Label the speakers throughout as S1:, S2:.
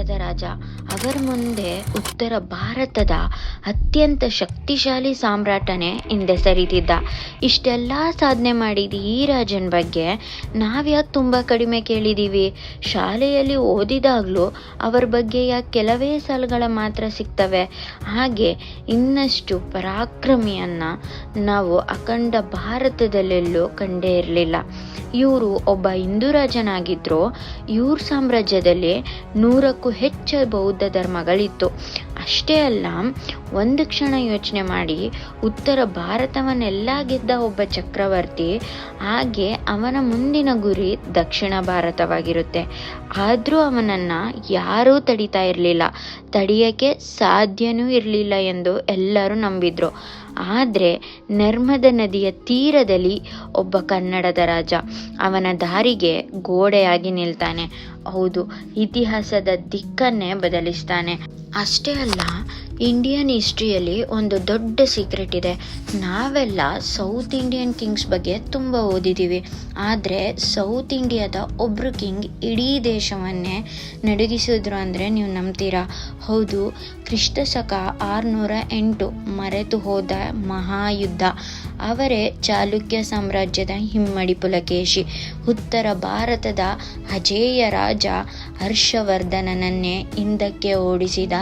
S1: ಕನ್ನಡದ ರಾಜ. ಅವರ ಮುಂದೆ ಉತ್ತರ ಭಾರತದ ಅತ್ಯಂತ ಶಕ್ತಿಶಾಲಿ ಸಾಮ್ರಾಟನೇ ಹಿಂದೆ ಸರಿತಿದ್ದ. ಇಷ್ಟೆಲ್ಲ ಸಾಧನೆ ಮಾಡಿದ ಈ ರಾಜನ ಬಗ್ಗೆ ನಾವ್ಯಾಕೆ ತುಂಬ ಕಡಿಮೆ ಕೇಳಿದ್ದೀವಿ? ಶಾಲೆಯಲ್ಲಿ ಓದಿದಾಗಲೂ ಅವರ ಬಗ್ಗೆಯ ಕೆಲವೇ ಸಾಲುಗಳ ಮಾತ್ರ ಸಿಗ್ತವೆ. ಹಾಗೆ ಇನ್ನಷ್ಟು ಪರಾಕ್ರಮಿಯನ್ನು ನಾವು ಅಖಂಡ ಭಾರತದಲ್ಲೆಲ್ಲೂ ಕಂಡೇ ಇರಲಿಲ್ಲ. ಇವರು ಒಬ್ಬ ಹಿಂದೂ ರಾಜನಾಗಿದ್ದರು. ಇವ್ರ ಸಾಮ್ರಾಜ್ಯದಲ್ಲಿ 100ಕ್ಕೂ ಹೆಚ್ಚು ಬೌದ್ಧ ಧರ್ಮಗಳಿತ್ತು. ಅಷ್ಟೇ ಅಲ್ಲ, ಒಂದು ಕ್ಷಣ ಯೋಚನೆ ಮಾಡಿ, ಉತ್ತರ ಭಾರತವನ್ನೆಲ್ಲ ಗೆದ್ದ ಒಬ್ಬ ಚಕ್ರವರ್ತಿ, ಹಾಗೆ ಅವನ ಮುಂದಿನ ಗುರಿ ದಕ್ಷಿಣ ಭಾರತವಾಗಿರುತ್ತೆ. ಆದರೂ ಅವನನ್ನು ಯಾರೂ ತಡಿತಾ ಇರಲಿಲ್ಲ, ತಡೆಯೋಕ್ಕೆ ಸಾಧ್ಯನೂ ಇರಲಿಲ್ಲ ಎಂದು ಎಲ್ಲರೂ ನಂಬಿದ್ರು. ಆದರೆ ನರ್ಮದಾ ನದಿಯ ತೀರದಲ್ಲಿ ಒಬ್ಬ ಕನ್ನಡದ ರಾಜ ಅವನ ದಾರಿಗೆ ಗೋಡೆಯಾಗಿ ನಿಲ್ತಾನೆ. ಹೌದು, ಇತಿಹಾಸದ ದಿಕ್ಕನ್ನೇ ಬದಲಿಸ್ತಾನೆ. ಅಷ್ಟೇ ಅಲ್ಲ, ಇಂಡಿಯನ್ ಹಿಸ್ಟ್ರಿಯಲ್ಲಿ ಒಂದು ದೊಡ್ಡ ಸೀಕ್ರೆಟ್ ಇದೆ. ನಾವೆಲ್ಲ ಸೌತ್ ಇಂಡಿಯನ್ ಕಿಂಗ್ಸ್ ಬಗ್ಗೆ ತುಂಬ ಓದಿದ್ದೀವಿ, ಆದರೆ ಸೌತ್ ಇಂಡಿಯಾದ ಒಬ್ಬರು ಕಿಂಗ್ ಇಡೀ ದೇಶವನ್ನೇ ನಡುಗಿಸಿದ್ರು ಅಂದರೆ ನೀವು ನಂಬ್ತೀರಾ? ಹೌದು, ಕ್ರಿಸ್ತಶಕ 608 ಮರೆತು ಹೋದ ಮಹಾಯುದ್ಧ. ಅವರೇ ಚಾಲುಕ್ಯ ಸಾಮ್ರಾಜ್ಯದ ಹಿಮ್ಮಡಿ ಪುಲಕೇಶಿ, ಉತ್ತರ ಭಾರತದ ಅಜೇಯ ರಾಜ ಹರ್ಷವರ್ಧನನನ್ನೇ ಹಿಂದಕ್ಕೆ ಓಡಿಸಿದ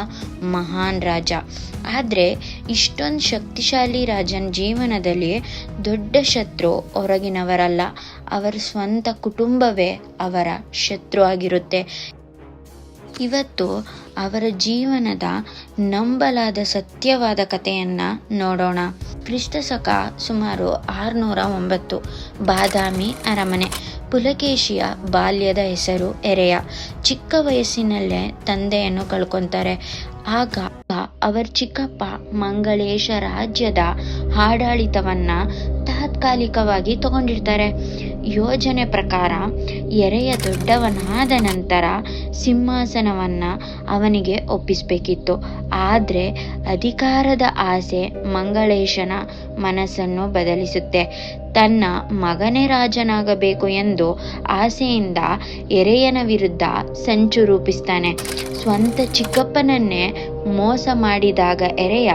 S1: ಮಹಾನ್ ರಾಜ. ಆದರೆ ಇಷ್ಟೊಂದು ಶಕ್ತಿಶಾಲಿ ರಾಜನ ಜೀವನದಲ್ಲಿ ದೊಡ್ಡ ಶತ್ರು ಹೊರಗಿನವರಲ್ಲ, ಅವರ ಸ್ವಂತ ಕುಟುಂಬವೇ ಅವರ ಶತ್ರು ಆಗಿರುತ್ತೆ. ಇವತ್ತು ಅವರ ಜೀವನದ ನಂಬಲಾದ ಸತ್ಯವಾದ ಕಥೆಯನ್ನು ನೋಡೋಣ. ಕ್ರಿಸ್ತಶಕ ಸುಮಾರು 609. ಬಾದಾಮಿ ಅರಮನೆ. ಪುಲಕೇಶಿಯ ಬಾಲ್ಯದ ಹೆಸರು ಎರೆಯ. ಚಿಕ್ಕ ವಯಸ್ಸಿನಲ್ಲೇ ತಂದೆಯನ್ನು ಕಳ್ಕೊತಾರೆ. ಆಗ ಅವರ ಚಿಕ್ಕಪ್ಪ ಮಂಗಳೇಶ ರಾಜ್ಯದ ಆಡಳಿತವನ್ನು ತಾತ್ಕಾಲಿಕವಾಗಿ ತಗೊಂಡಿರ್ತಾರೆ. ಯೋಜನೆ ಪ್ರಕಾರ ಎರೆಯ ದೊಡ್ಡವನಾದ ನಂತರ ಸಿಂಹಾಸನವನ್ನು ಅವನಿಗೆ ಒಪ್ಪಿಸಬೇಕಿತ್ತು. ಆದರೆ ಅಧಿಕಾರದ ಆಸೆ ಮಂಗಳೇಶನ ಮನಸ್ಸನ್ನು ಬದಲಿಸುತ್ತೆ. ತನ್ನ ಮಗನೇ ರಾಜನಾಗಬೇಕು ಎಂದು ಆಸೆಯಿಂದ ಎರೆಯನ ವಿರುದ್ಧ ಸಂಚು ರೂಪಿಸ್ತಾನೆ. ಸ್ವಂತ ಚಿಕ್ಕಪ್ಪನನ್ನೇ ಮೋಸ ಮಾಡಿದಾಗ ಎರೆಯ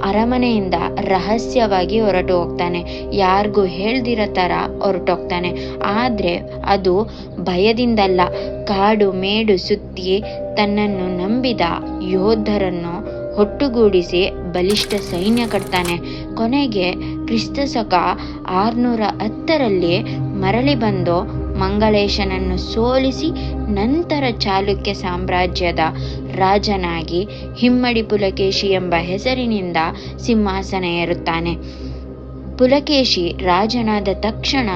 S1: ಅರಮನೆಯಿಂದ ರಹಸ್ಯವಾಗಿ ಹೊರಟು ಹೋಗ್ತಾನೆ. ಯಾರಿಗೂ ಹೇಳ್ದಿರೋ ಥರ ಹೊರಟೋಗ್ತಾನೆ. ಆದರೆ ಅದು ಭಯದಿಂದಲ್ಲ, ಕಾಡು ಮೇಡು ಸುತ್ತಿ ತನ್ನನ್ನು ನಂಬಿದ ಯೋಧರನ್ನು ಒಟ್ಟುಗೂಡಿಸಿ ಬಲಿಷ್ಠ ಸೈನ್ಯ ಕಟ್ತಾನೆ. ಕೊನೆಗೆ ಕ್ರಿಸ್ತಶಕ 610ರಲ್ಲಿ ಮರಳಿ ಬಂದು ಮಂಗಳೇಶನನ್ನು ಸೋಲಿಸಿ ನಂತರ ಚಾಲುಕ್ಯ ಸಾಮ್ರಾಜ್ಯದ ರಾಜನಾಗಿ ಹಿಮ್ಮಡಿ ಪುಲಕೇಶಿ ಎಂಬ ಹೆಸರಿನಿಂದ ಸಿಂಹಾಸನ ಏರುತ್ತಾನೆ. ಪುಲಕೇಶಿ ರಾಜನಾದ ತಕ್ಷಣ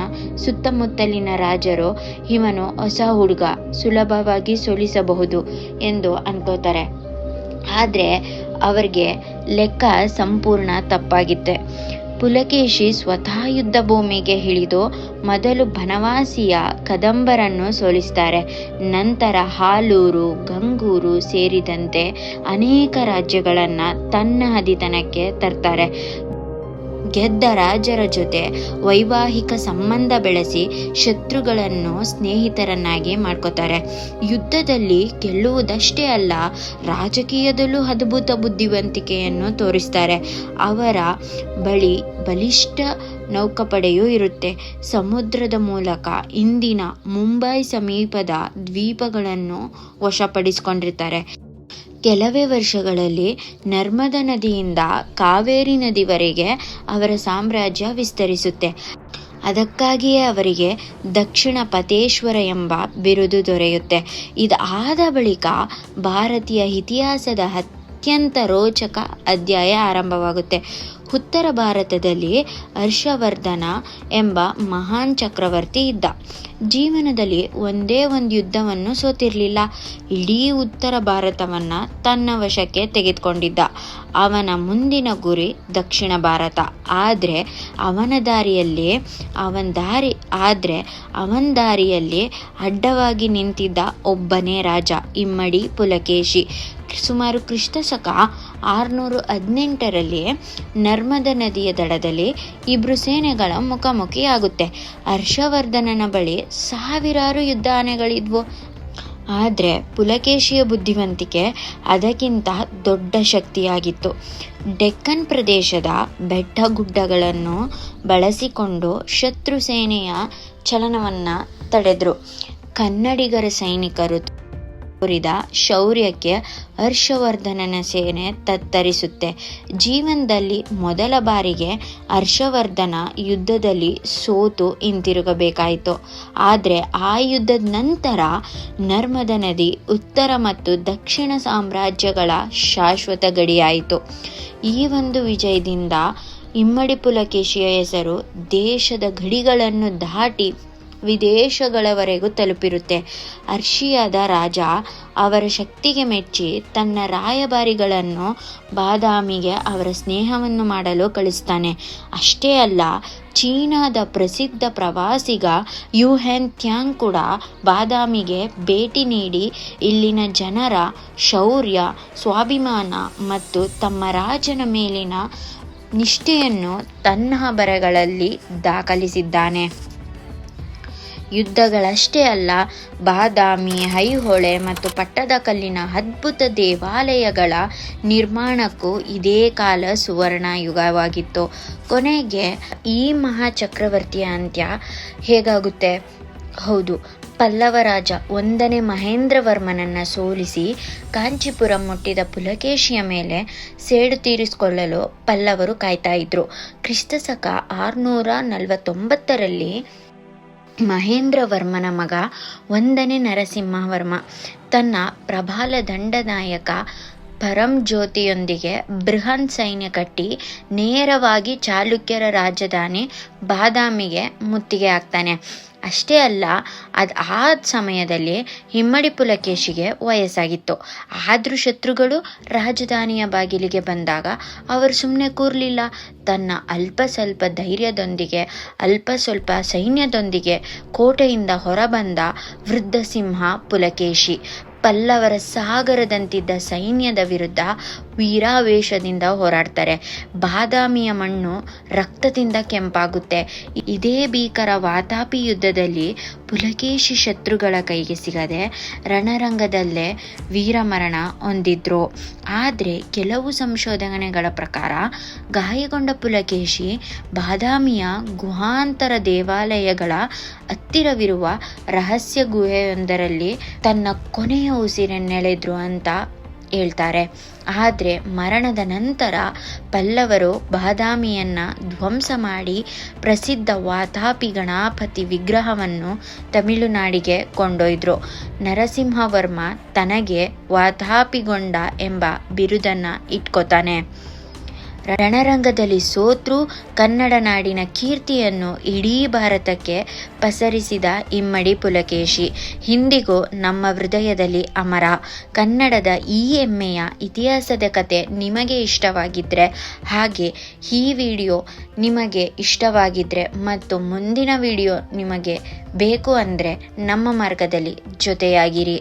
S1: ಸುತ್ತಮುತ್ತಲಿನ ರಾಜರು ಇವನು ಹೊಸ ಹುಡುಗ, ಸುಲಭವಾಗಿ ಸೋಲಿಸಬಹುದು ಎಂದು ಅನ್ಕೋತಾರೆ. ಆದರೆ ಅವರಿಗೆ ಲೆಕ್ಕ ಸಂಪೂರ್ಣ ತಪ್ಪಾಗಿತ್ತೆ. ಪುಲಕೇಶಿ ಸ್ವತಃ ಯುದ್ಧ ಭೂಮಿಗೆ ಇಳಿದು ಮೊದಲು ಬನವಾಸಿಯ ಕದಂಬರನ್ನು ಸೋಲಿಸ್ತಾರೆ. ನಂತರ ಹಾಲೂರು, ಗಂಗೂರು ಸೇರಿದಂತೆ ಅನೇಕ ರಾಜ್ಯಗಳನ್ನು ತನ್ನ ಅಧೀನಕ್ಕೆ ತರ್ತಾರೆ. ಗೆದ್ದ ರಾಜರ ಜೊತೆ ವೈವಾಹಿಕ ಸಂಬಂಧ ಬೆಳೆಸಿ ಶತ್ರುಗಳನ್ನು ಸ್ನೇಹಿತರನ್ನಾಗಿ ಮಾಡ್ಕೋತಾರೆ. ಯುದ್ಧದಲ್ಲಿ ಗೆಲ್ಲುವುದಷ್ಟೇ ಅಲ್ಲ, ರಾಜಕೀಯದಲ್ಲೂ ಅದ್ಭುತ ಬುದ್ಧಿವಂತಿಕೆಯನ್ನು ತೋರಿಸ್ತಾರೆ. ಅವರ ಬಳಿ ಬಲಿಷ್ಠ ನೌಕಾಪಡೆಯೂ ಇರುತ್ತೆ. ಸಮುದ್ರದ ಮೂಲಕ ಇಂದಿನ ಮುಂಬೈ ಸಮೀಪದ ದ್ವೀಪಗಳನ್ನು ವಶಪಡಿಸಿಕೊಂಡಿರ್ತಾರೆ. ಕೆಲವೇ ವರ್ಷಗಳಲ್ಲಿ ನರ್ಮದಾ ನದಿಯಿಂದ ಕಾವೇರಿ ನದಿವರೆಗೆ ಅವರ ಸಾಮ್ರಾಜ್ಯ ವಿಸ್ತರಿಸುತ್ತೆ. ಅದಕ್ಕಾಗಿಯೇ ಅವರಿಗೆ ದಕ್ಷಿಣ ಪಥೇಶ್ವರ ಎಂಬ ಬಿರುದು ದೊರೆಯುತ್ತೆ. ಇದಾದ ಬಳಿಕ ಭಾರತೀಯ ಇತಿಹಾಸದ ಅತ್ಯಂತ ರೋಚಕ ಅಧ್ಯಾಯ ಆರಂಭವಾಗುತ್ತೆ. ಉತ್ತರ ಭಾರತದಲ್ಲಿ ಹರ್ಷವರ್ಧನ ಎಂಬ ಮಹಾನ್ ಚಕ್ರವರ್ತಿ ಇದ್ದ. ಜೀವನದಲ್ಲಿ ಒಂದೇ ಒಂದು ಯುದ್ಧವನ್ನು ಸೋತಿರಲಿಲ್ಲ. ಇಡೀ ಉತ್ತರ ಭಾರತವನ್ನು ತನ್ನ ವಶಕ್ಕೆ ತೆಗೆದುಕೊಂಡಿದ್ದ. ಅವನ ಮುಂದಿನ ಗುರಿ ದಕ್ಷಿಣ ಭಾರತ. ಆದರೆ ಅವನ ದಾರಿಯಲ್ಲಿ ಅಡ್ಡವಾಗಿ ನಿಂತಿದ್ದ ಒಬ್ಬನೇ ರಾಜ, ಇಮ್ಮಡಿ ಪುಲಕೇಶಿ. ಸುಮಾರು ಕ್ರಿಸ್ತಶಕ 618ರಲ್ಲಿ ನರ್ಮದಾ ನದಿಯ ದಡದಲ್ಲಿ ಇಬ್ಬರು ಸೇನೆಗಳ ಮುಖಾಮುಖಿಯಾಗುತ್ತೆ. ಹರ್ಷವರ್ಧನನ ಬಳಿ ಸಾವಿರಾರು ಯುದ್ಧ ಆನೆಗಳಿದ್ವು. ಆದರೆ ಪುಲಕೇಶಿಯ ಬುದ್ಧಿವಂತಿಕೆ ಅದಕ್ಕಿಂತ ದೊಡ್ಡ ಶಕ್ತಿಯಾಗಿತ್ತು. ಡೆಕ್ಕನ್ ಪ್ರದೇಶದ ಬೆಟ್ಟಗುಡ್ಡಗಳನ್ನು ಬಳಸಿಕೊಂಡು ಶತ್ರು ಸೇನೆಯ ಚಲನವನ್ನು ತಡೆದರು. ಕನ್ನಡಿಗರ ಸೈನಿಕರು ತೋರಿದ ಶೌರ್ಯಕ್ಕೆ ಹರ್ಷವರ್ಧನನ ಸೇನೆ ತತ್ತರಿಸುತ್ತೆ. ಜೀವನದಲ್ಲಿ ಮೊದಲ ಬಾರಿಗೆ ಹರ್ಷವರ್ಧನ ಯುದ್ಧದಲ್ಲಿ ಸೋತು ಹಿಂತಿರುಗಬೇಕಾಯಿತು. ಆದರೆ ಆ ಯುದ್ಧದ ನಂತರ ನರ್ಮದಾ ನದಿ ಉತ್ತರ ಮತ್ತು ದಕ್ಷಿಣ ಸಾಮ್ರಾಜ್ಯಗಳ ಶಾಶ್ವತ ಗಡಿಯಾಯಿತು. ಈ ಒಂದು ವಿಜಯದಿಂದ ಇಮ್ಮಡಿ ಪುಲಕೇಶಿಯ ಹೆಸರು ದೇಶದ ಗಡಿಗಳನ್ನು ದಾಟಿ ವಿದೇಶಗಳವರೆಗೂ ತಲುಪಿರುತ್ತೆ. ಅರ್ಷಿಯಾದ ರಾಜ ಅವರ ಶಕ್ತಿಗೆ ಮೆಚ್ಚಿ ತನ್ನ ರಾಯಭಾರಿಗಳನ್ನು ಬಾದಾಮಿಗೆ ಅವರ ಸ್ನೇಹವನ್ನು ಮಾಡಲು ಕಳಿಸ್ತಾನೆ. ಅಷ್ಟೇ ಅಲ್ಲ, ಚೀನಾದ ಪ್ರಸಿದ್ಧ ಪ್ರವಾಸಿಗ ಯುಹೆನ್ ತ್ಯಾಂಗ್ ಕೂಡ ಬಾದಾಮಿಗೆ ಭೇಟಿ ನೀಡಿ ಇಲ್ಲಿನ ಜನರ ಶೌರ್ಯ, ಸ್ವಾಭಿಮಾನ ಮತ್ತು ತಮ್ಮ ರಾಜನ ಮೇಲಿನ ನಿಷ್ಠೆಯನ್ನು ತನ್ನ ಬರಹಗಳಲ್ಲಿ ದಾಖಲಿಸಿದ್ದಾನೆ. ಯುದ್ಧಗಳಷ್ಟೇ ಅಲ್ಲ, ಬಾದಾಮಿ, ಐಹೊಳೆ ಮತ್ತು ಪಟ್ಟದಕಲ್ಲಿನ ಅದ್ಭುತ ದೇವಾಲಯಗಳ ನಿರ್ಮಾಣಕ್ಕೂ ಇದೇ ಕಾಲ ಸುವರ್ಣ ಯುಗವಾಗಿತ್ತು. ಕೊನೆಗೆ ಈ ಮಹಾಚಕ್ರವರ್ತಿಯ ಅಂತ್ಯ ಹೇಗಾಗುತ್ತೆ? ಹೌದು, ಪಲ್ಲವ ರಾಜ 1ನೇ ಮಹೇಂದ್ರವರ್ಮನನ್ನು ಸೋಲಿಸಿ ಕಾಂಚೀಪುರಂ ಮುಟ್ಟಿದ ಪುಲಕೇಶಿಯ ಮೇಲೆ ಸೇಡು ತೀರಿಸಿಕೊಳ್ಳಲು ಪಲ್ಲವರು ಕಾಯ್ತಾ ಇದ್ರು. ಕ್ರಿಸ್ತಶಕ 649ರಲ್ಲಿ ಮಹೇಂದ್ರವರ್ಮನ ಮಗ 1ನೇ ನರಸಿಂಹವರ್ಮ ತನ್ನ ಪ್ರಬಲ ದಂಡನಾಯಕ ಪರಂಜ್ಯೋತಿಯೊಂದಿಗೆ ಬೃಹತ್ ಸೈನ್ಯ ಕಟ್ಟಿ ನೇರವಾಗಿ ಚಾಲುಕ್ಯರ ರಾಜಧಾನಿ ಬಾದಾಮಿಗೆ ಮುತ್ತಿಗೆ ಹಾಕ್ತಾನೆ. ಅಷ್ಟೇ ಅಲ್ಲ, ಆ ಸಮಯದಲ್ಲಿ ಇಮ್ಮಡಿ ಪುಲಕೇಶಿಗೆ ವಯಸ್ಸಾಗಿತ್ತು. ಆದರೂ ಶತ್ರುಗಳು ರಾಜಧಾನಿಯ ಬಾಗಿಲಿಗೆ ಬಂದಾಗ ಅವರು ಸುಮ್ಮನೆ ಕೂರಲಿಲ್ಲ. ತನ್ನ ಅಲ್ಪ ಸ್ವಲ್ಪ ಧೈರ್ಯದೊಂದಿಗೆ, ಅಲ್ಪ ಸ್ವಲ್ಪ ಸೈನ್ಯದೊಂದಿಗೆ ಕೋಟೆಯಿಂದ ಹೊರಬಂದ ವೃದ್ಧ ಸಿಂಹ ಪುಲಕೇಶಿ ಪಲ್ಲವರ ಸಾಗರದಂತಿದ್ದ ಸೈನ್ಯದ ವಿರುದ್ಧ ವೀರಾವೇಶದಿಂದ ಹೋರಾಡ್ತಾರೆ. ಬಾದಾಮಿಯ ಮಣ್ಣು ರಕ್ತದಿಂದ ಕೆಂಪಾಗುತ್ತೆ. ಇದೇ ಭೀಕರ ವಾತಾಪಿ ಯುದ್ಧದಲ್ಲಿ ಪುಲಕೇಶಿ ಶತ್ರುಗಳ ಕೈಗೆ ಸಿಗದೆ ರಣರಂಗದಲ್ಲೇ ವೀರಮರಣ ಹೊಂದಿದ್ರು. ಆದರೆ ಕೆಲವು ಸಂಶೋಧನೆಗಳ ಪ್ರಕಾರ ಗಾಯಗೊಂಡ ಪುಲಕೇಶಿ ಬಾದಾಮಿಯ ಗುಹಾಂತರ ದೇವಾಲಯಗಳ ಹತ್ತಿರವಿರುವ ರಹಸ್ಯ ಗುಹೆಯೊಂದರಲ್ಲಿ ತನ್ನ ಕೊನೆಯ ಉಸಿರನ್ನೆಳೆದ್ರು ಅಂತ ಹೇಳ್ತಾರೆ. ಆದರೆ ಮರಣದ ನಂತರ ಪಲ್ಲವರು ಬಾದಾಮಿಯನ್ನು ಧ್ವಂಸ ಮಾಡಿ ಪ್ರಸಿದ್ಧ ವಾತಾಪಿ ಗಣಪತಿ ವಿಗ್ರಹವನ್ನು ತಮಿಳುನಾಡಿಗೆ ಕೊಂಡೊಯ್ದರು. ನರಸಿಂಹವರ್ಮ ತನಗೆ ವಾತಾಪಿಗೊಂಡ ಎಂಬ ಬಿರುದನ್ನು ಇಟ್ಕೋತಾನೆ. ರಣರಂಗದಲ್ಲಿ ಸೋತ್ರೂ ಕನ್ನಡ ನಾಡಿನ ಕೀರ್ತಿಯನ್ನು ಇಡೀ ಭಾರತಕ್ಕೆ ಪಸರಿಸಿದ ಇಮ್ಮಡಿ ಪುಲಕೇಶಿ ಇಂದಿಗೂ ನಮ್ಮ ಹೃದಯದಲ್ಲಿ ಅಮರ. ಕನ್ನಡದ ಈ ಹೆಮ್ಮೆಯ ಇತಿಹಾಸದ ಕತೆ ನಿಮಗೆ ಇಷ್ಟವಾಗಿದ್ದರೆ, ಹಾಗೆ ಈ ವಿಡಿಯೋ ನಿಮಗೆ ಇಷ್ಟವಾಗಿದ್ದರೆ ಮತ್ತು ಮುಂದಿನ ವಿಡಿಯೋ ನಿಮಗೆ ಬೇಕು ಅಂದರೆ ನಮ್ಮ ಮಾರ್ಗದಲ್ಲಿ ಜೊತೆಯಾಗಿರಿ.